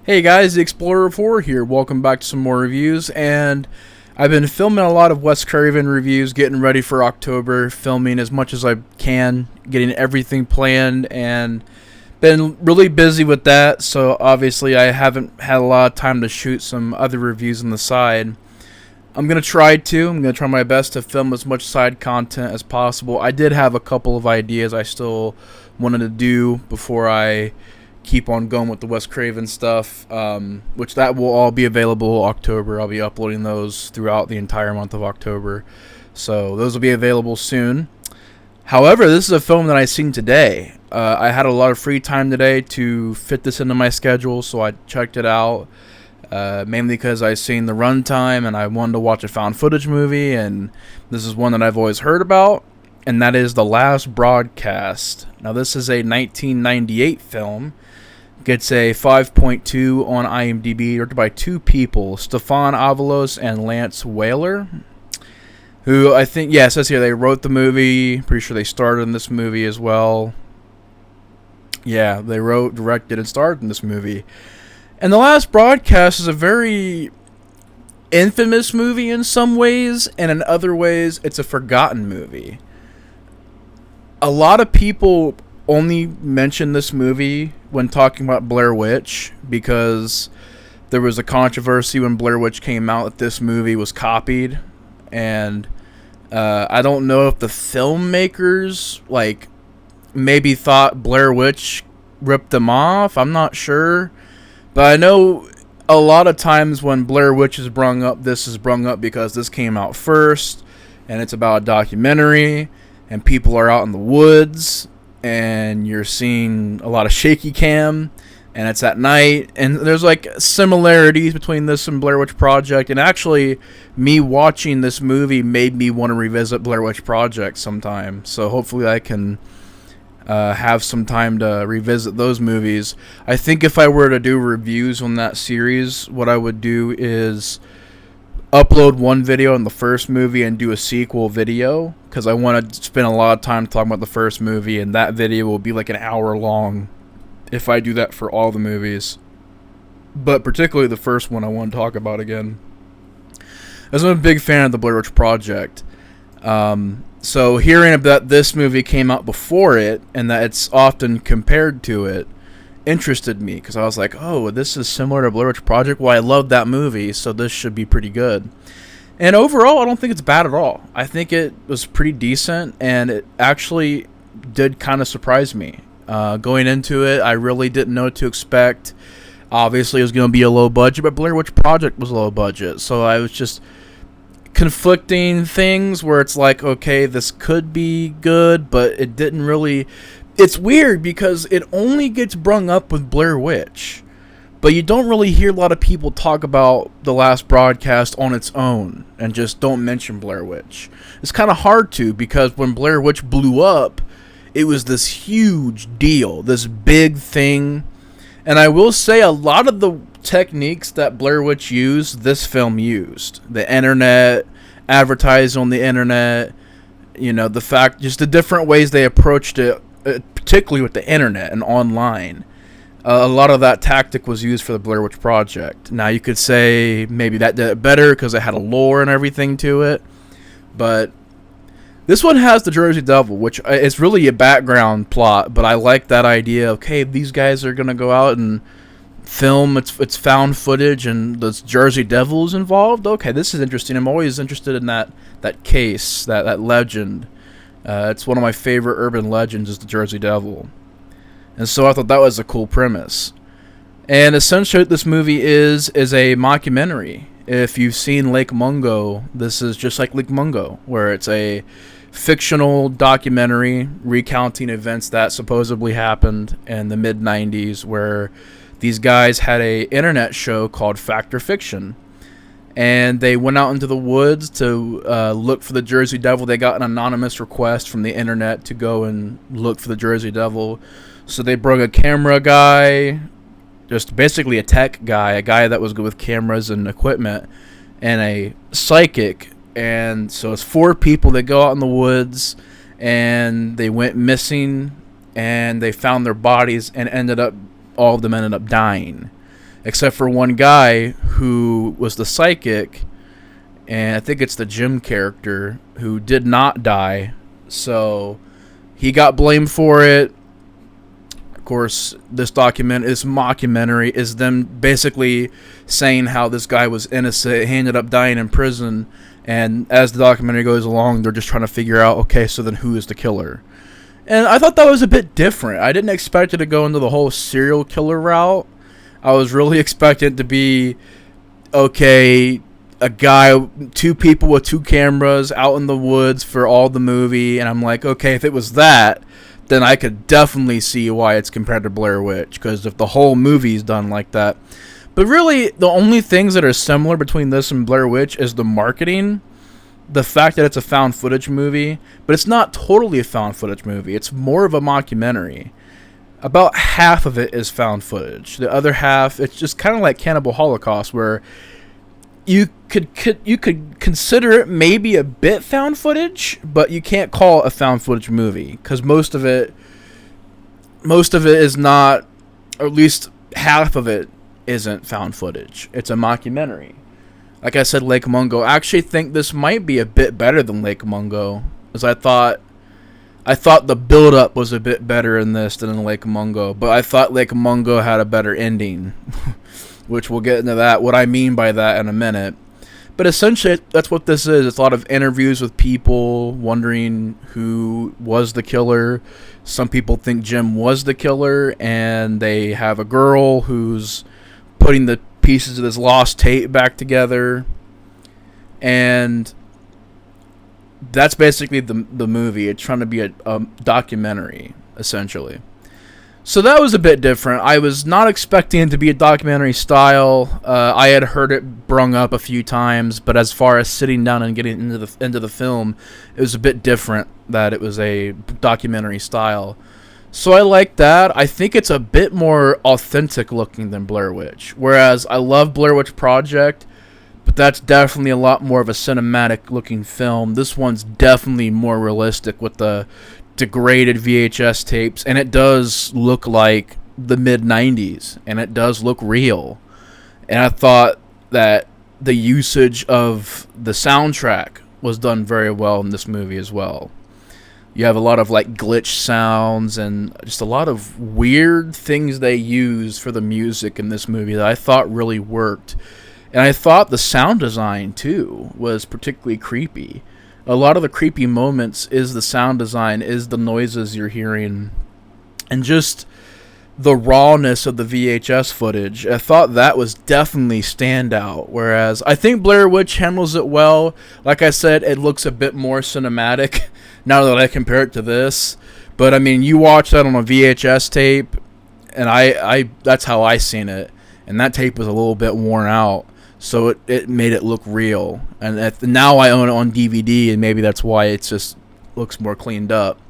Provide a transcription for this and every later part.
Hey guys, the Explorer of Horror here. Welcome back to some more reviews, and I've been filming a lot of Wes Craven reviews, getting ready for October, filming as much as I can, getting everything planned, and been really busy with that, so obviously I haven't had a lot of time to shoot some other reviews on the side. I'm going to try my best to film as much side content as possible. I did have a couple of ideas I still wanted to do before I keep on going with the Wes Craven stuff, which that will all be available October. I'll be uploading those throughout the entire month of October, so those will be available soon. However, this is a film that I seen today. I had a lot of free time today to fit this into my schedule, so I checked it out, mainly because I seen the runtime and I wanted to watch a found footage movie, and this is one that I've always heard about, and that is The Last Broadcast. Now, this is a 1998 film. Gets a 5.2 on IMDb, directed by two people, Stefan Avalos and Lance Whaler, who I think, it says here they wrote the movie. Pretty sure they starred in this movie as well. Yeah, they wrote, directed, and starred in this movie. And The Last Broadcast is a very infamous movie in some ways, and in other ways, it's a forgotten movie. A lot of people only mention this movie when talking about Blair Witch, because there was a controversy when Blair Witch came out that this movie was copied, and I don't know if the filmmakers maybe thought Blair Witch ripped them off. I'm not sure, but I know a lot of times when Blair Witch is brung up, this is brung up because this came out first, and it's about a documentary, and people are out in the woods, and you're seeing a lot of shaky cam, and it's at night, and there's similarities between this and Blair Witch Project, and actually me watching this movie made me want to revisit Blair Witch Project sometime, so hopefully I can have some time to revisit those movies. I think if I were to do reviews on that series, what I would do is upload one video on the first movie and do a sequel video, because I want to spend a lot of time talking about the first movie, and that video will be like an hour long if I do that for all the movies. But particularly the first one I want to talk about again, as I'm a big fan of the Blair Witch Project. So hearing that this movie came out before it, and that it's often compared to it, interested me, because I was like, oh, this is similar to Blair Witch Project. Well, I love that movie, so this should be pretty good. And overall, I don't think it's bad at all. I think it was pretty decent, and it actually did kind of surprise me. Going into it, I really didn't know what to expect. Obviously, it was going to be a low budget, but Blair Witch Project was low budget, so I was just conflicting things where it's like, okay, this could be good, but it didn't really. It's weird because it only gets brung up with Blair Witch, but you don't really hear a lot of people talk about The Last Broadcast on its own and just don't mention Blair Witch. It's kind of hard to, because when Blair Witch blew up, it was this huge deal, this big thing. And I will say a lot of the techniques that Blair Witch used, this film used. The internet, advertising on the internet, the fact, just the different ways they approached it, particularly with the internet and online. A lot of that tactic was used for the Blair Witch Project. Now, you could say maybe that did it better because it had a lore and everything to it, but this one has the Jersey Devil, which is really a background plot, but I like that idea. Okay, these guys are going to go out and film, it's found footage, and the Jersey Devil's involved. Okay, this is interesting. I'm always interested in that case, that legend. It's one of my favorite urban legends, is the Jersey Devil. And so I thought that was a cool premise. And essentially what this movie is a mockumentary. If you've seen Lake Mungo, this is just like Lake Mungo, where it's a fictional documentary recounting events that supposedly happened in the mid-90s, where these guys had a internet show called Fact or Fiction. And they went out into the woods to look for the Jersey Devil. They got an anonymous request from the internet to go and look for the Jersey Devil. So they brought a camera guy, just basically a tech guy, a guy that was good with cameras and equipment, and a psychic. And so it's 4 people that go out in the woods, and they went missing, and they found their bodies, and all of them ended up dying. except for one guy who was the psychic, and I think it's the Jim character who did not die. So he got blamed for it. Of course, this mockumentary is them basically saying how this guy was innocent. He ended up dying in prison. And as the documentary goes along, they're just trying to figure out, okay, so then who is the killer? And I thought that was a bit different. I didn't expect it to go into the whole serial killer route. I was really expecting it to be, okay, a guy, two people with two cameras out in the woods for all the movie. And I'm like, okay, if it was that, then I could definitely see why it's compared to Blair Witch, because if the whole movie's done like that. But really, the only things that are similar between this and Blair Witch is the marketing, the fact that it's a found footage movie, but it's not totally a found footage movie. It's more of a mockumentary. About half of it is found footage. The other half, it's just kind of like Cannibal Holocaust, where you could consider it maybe a bit found footage, but you can't call it a found footage movie because most of it is not, or at least half of it isn't found footage. It's a mockumentary. Like I said, Lake Mungo. I actually think this might be a bit better than Lake Mungo, as I thought the build-up was a bit better in this than in Lake Mungo, but I thought Lake Mungo had a better ending. Which we'll get into that, what I mean by that in a minute. But essentially, that's what this is. It's a lot of interviews with people wondering who was the killer. Some people think Jim was the killer, and they have a girl who's putting the pieces of this lost tape back together. And that's basically the movie. It's trying to be a documentary, essentially. So that was a bit different. I was not expecting it to be a documentary style. I had heard it brung up a few times, but as far as sitting down and getting into the film, it was a bit different that it was a documentary style. So I like that. I think it's a bit more authentic looking than Blair Witch. Whereas I love Blair Witch Project, but that's definitely a lot more of a cinematic looking film. This one's definitely more realistic with the degraded VHS tapes, and it does look like the mid-90s, and it does look real. And I thought that the usage of the soundtrack was done very well in this movie as well. You have a lot of like glitch sounds and just a lot of weird things they use for the music in this movie that I thought really worked. And I thought the sound design too was particularly creepy. A lot of the creepy moments is the sound design, is the noises you're hearing, and just the rawness of the VHS footage. I thought that was definitely standout, whereas I think Blair Witch handles it well. Like I said, it looks a bit more cinematic now that I compare it to this. But I mean, you watch that on a VHS tape, and I that's how I seen it, and that tape was a little bit worn out. So it made it look real. And now I own it on DVD, and maybe that's why it just looks more cleaned up.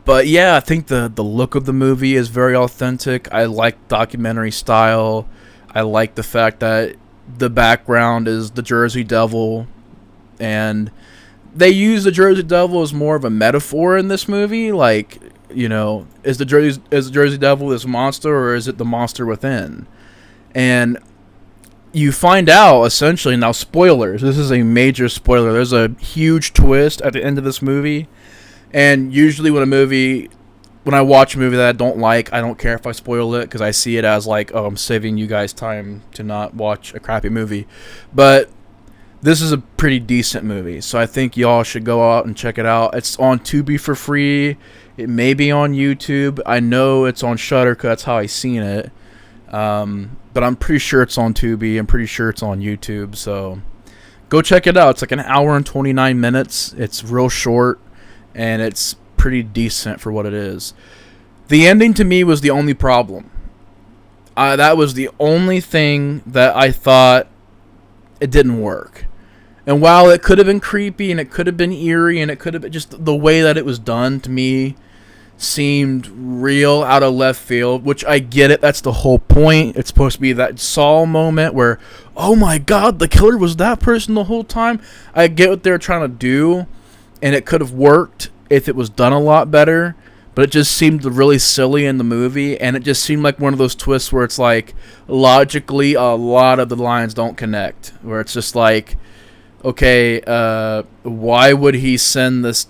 But yeah, I think the look of the movie is very authentic. I like documentary style. I like the fact that the background is the Jersey Devil. And they use the Jersey Devil as more of a metaphor in this movie. Like, you know, is the Jersey Devil this monster, or is it the monster within? And you find out, essentially, now spoilers, this is a major spoiler, there's a huge twist at the end of this movie, and usually when I watch a movie that I don't like, I don't care if I spoil it, because I see it as like, oh, I'm saving you guys time to not watch a crappy movie, but this is a pretty decent movie, so I think y'all should go out and check it out. It's on Tubi for free, it may be on YouTube, I know it's on Shudder, because that's how I seen it, but I'm pretty sure it's on Tubi. I'm pretty sure it's on YouTube. So go check it out. It's like an hour and 29 minutes. It's real short, and it's pretty decent for what it is. The ending to me was the only problem. That was the only thing that I thought it didn't work. And while it could have been creepy and it could have been eerie and it could have been just the way that it was done to me seemed real out of left field, which I get it. That's the whole point. It's supposed to be that Saw moment where, oh my god, the killer was that person the whole time. I get what they're trying to do, and it could have worked if it was done a lot better. but it just seemed really silly in the movie, and it just seemed like one of those twists where it's like, logically, a lot of the lines don't connect, where it's just like, okay, why would he send this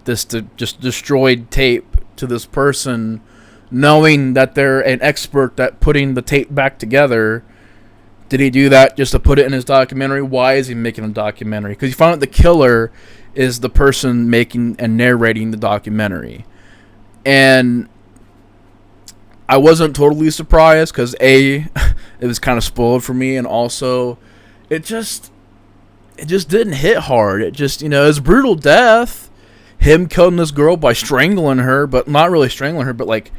just destroyed tape to this person, knowing that they're an expert at putting the tape back together? Did he do that just to put it in his documentary? Why is he making a documentary? Because you found out the killer is the person making and narrating the documentary. And I wasn't totally surprised because A, it was kind of spoiled for me, and also it just didn't hit hard. It just, it was brutal death. Him killing this girl by strangling her, but not really strangling her, but like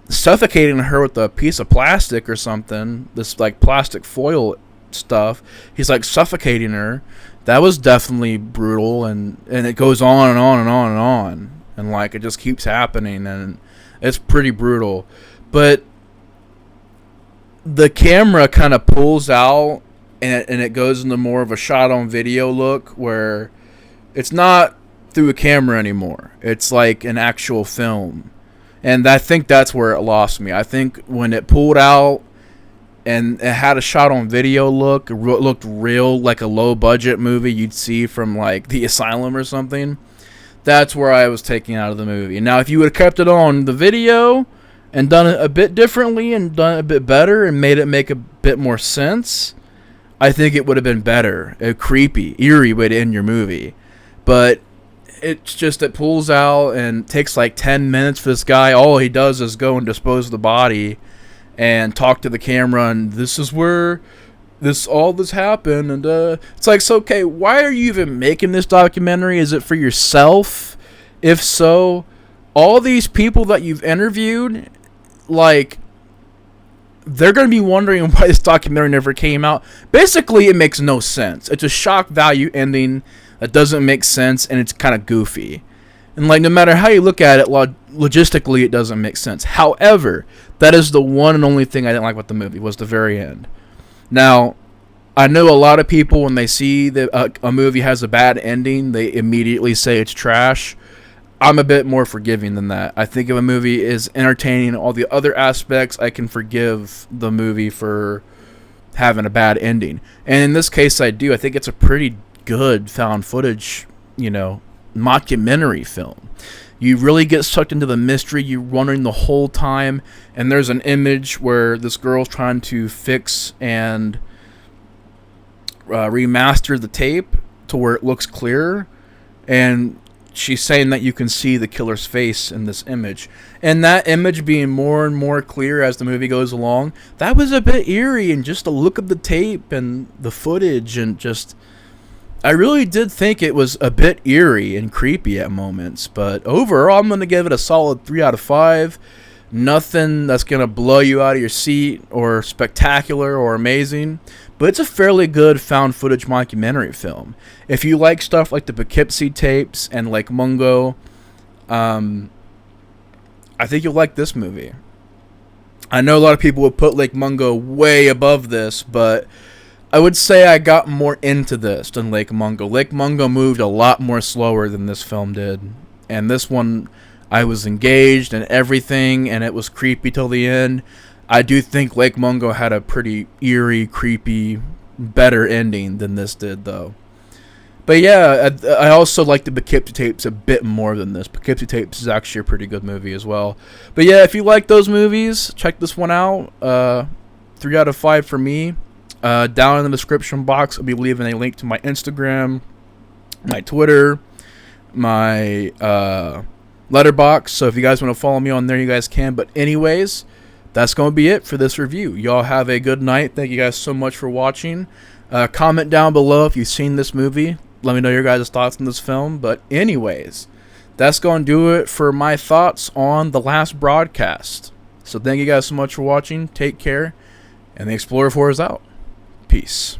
suffocating her with a piece of plastic or something. This like plastic foil stuff. He's like suffocating her. That was definitely brutal, and it goes on and on and on and on. And like it just keeps happening, and it's pretty brutal. But the camera kind of pulls out, and it goes into more of a shot on video look, where it's not through a camera anymore. It's like an actual film. And I think that's where it lost me. I think when it pulled out and it had a shot on video look, it looked real, like a low budget movie you'd see from like The Asylum or something. That's where I was taken out of the movie. Now, if you would have kept it on the video and done it a bit differently and done it a bit better and made it make a bit more sense, I think it would have been better. A creepy, eerie way to end your movie. But it's just, it pulls out and takes like 10 minutes for this guy. All he does is go and dispose of the body and talk to the camera, and this is where all this happened. And it's like, so okay, why are you even making this documentary? Is it for yourself? If so, all these people that you've interviewed, like, they're going to be wondering why this documentary never came out. Basically, it makes no sense. It's a shock value ending that doesn't make sense, and it's kind of goofy. And like, no matter how you look at it, logistically, it doesn't make sense. However, that is the one and only thing I didn't like about the movie, was the very end. Now, I know a lot of people, when they see that a movie has a bad ending, they immediately say it's trash. I'm a bit more forgiving than that. I think if a movie is entertaining in all the other aspects, I can forgive the movie for having a bad ending. And in this case, I do. I think it's a pretty good found footage, mockumentary film. You really get sucked into the mystery. You're wondering the whole time. And there's an image where this girl's trying to fix and remaster the tape to where it looks clearer. And she's saying that you can see the killer's face in this image. And that image being more and more clear as the movie goes along, that was a bit eerie. And just the look of the tape and the footage, and just, I really did think it was a bit eerie and creepy at moments. But overall, I'm going to give it a solid 3 out of 5. Nothing that's going to blow you out of your seat or spectacular or amazing. But it's a fairly good found footage mockumentary film. If you like stuff like the Poughkeepsie tapes and Lake Mungo, I think you'll like this movie. I know a lot of people would put Lake Mungo way above this, but I would say I got more into this than Lake Mungo. Lake Mungo moved a lot more slower than this film did. And this one, I was engaged and everything, and it was creepy till the end. I do think Lake Mungo had a pretty eerie, creepy, better ending than this did, though. But yeah, I also like the Poughkeepsie tapes a bit more than this. Poughkeepsie tapes is actually a pretty good movie as well. But yeah, if you like those movies, check this one out. 3 out of 5 for me. Down in the description box, I'll be leaving a link to my Instagram, my Twitter, my Letterboxd. So if you guys want to follow me on there, you guys can. But anyways, that's going to be it for this review. Y'all have a good night. Thank you guys so much for watching. Comment down below if you've seen this movie. Let me know your guys' thoughts on this film. But anyways, that's going to do it for my thoughts on The Last Broadcast. So thank you guys so much for watching. Take care. And the Explorer 4 is out. Peace.